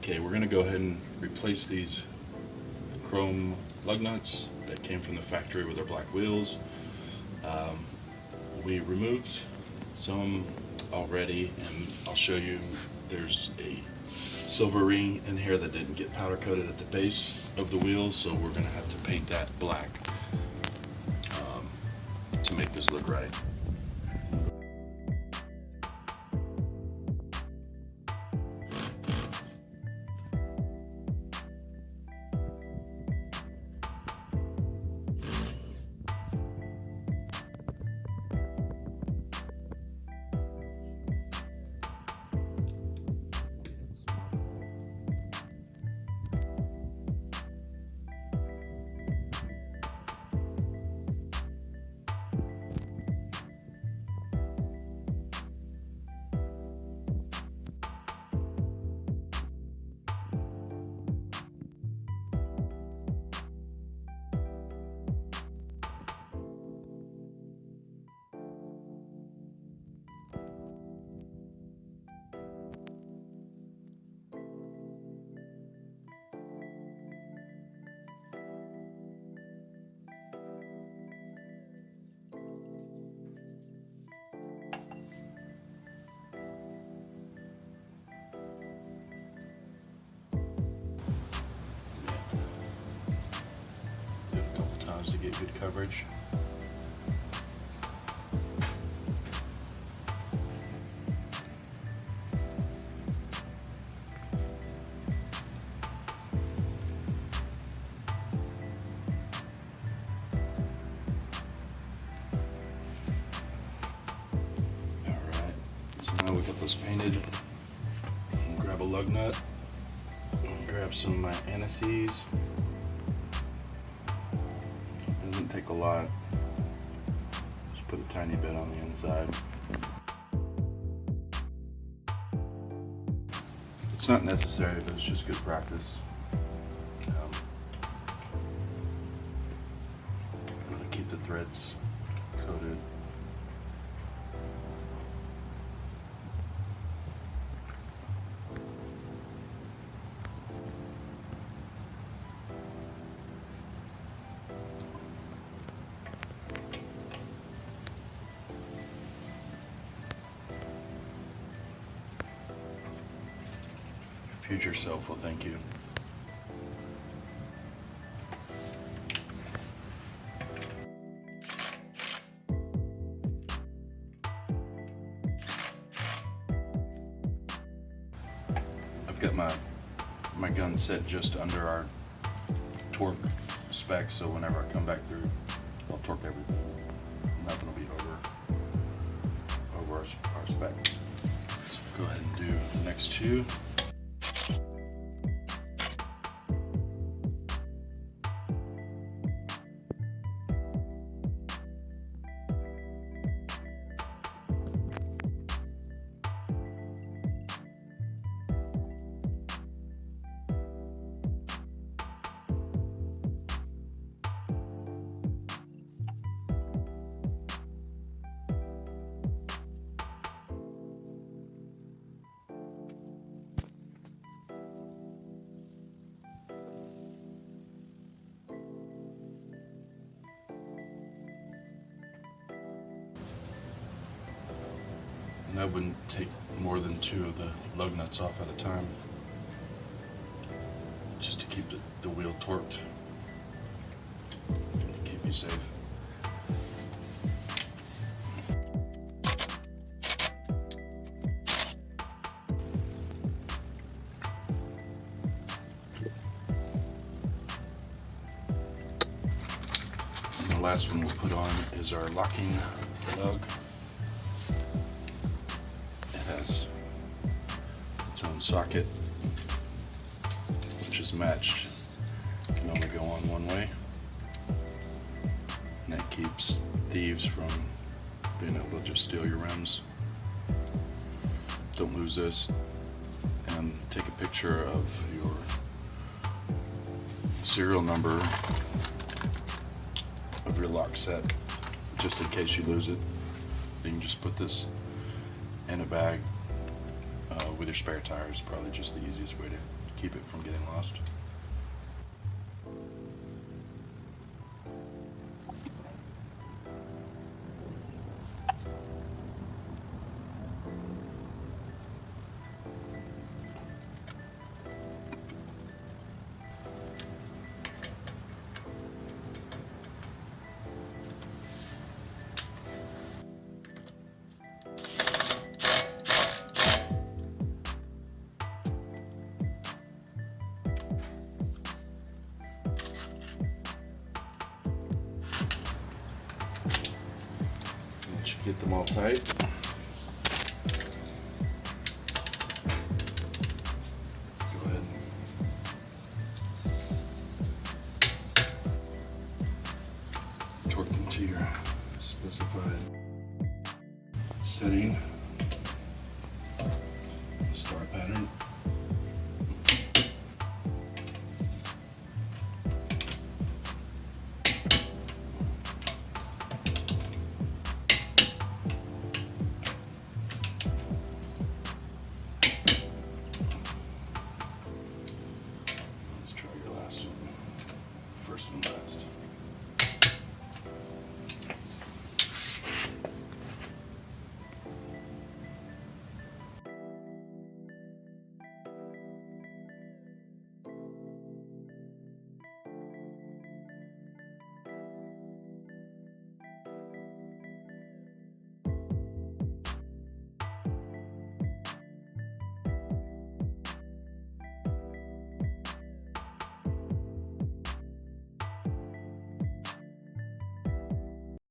Okay, we're going to go ahead and replace these chrome lug nuts that came from the factory with our black wheels. We removed some already, and I'll show you there's a silver ring in here that didn't get powder coated at the base of the wheels, so we're going to have to paint that black to make this look right. To get good coverage. Alright, so now we've got those painted. I'll grab a lug nut, grab some of my antices. Doesn't take a lot, just put a tiny bit on the inside. It's not necessary, but it's just good practice. I'm going to keep the threads coated. Future self will thank you. I've got my gun set just under our torque spec, so whenever I come back through, I'll torque everything. Nothing will be over our spec. Let's go ahead and do the next two. And I wouldn't take more than 2 of the lug nuts off at a time, just to keep the wheel torqued, and keep you safe. And the last one we'll put on is our locking lug. Its own socket, which is matched. It can only go on one way, and that keeps thieves from being able to just steal your rims. Don't lose this, and take a picture of your serial number of your lock set, just in case you lose it. You can just put this in a bag with your spare tires. Probably just the easiest way to keep it from getting lost. Once you get them all tight, go ahead and torque them to your specified setting, star pattern.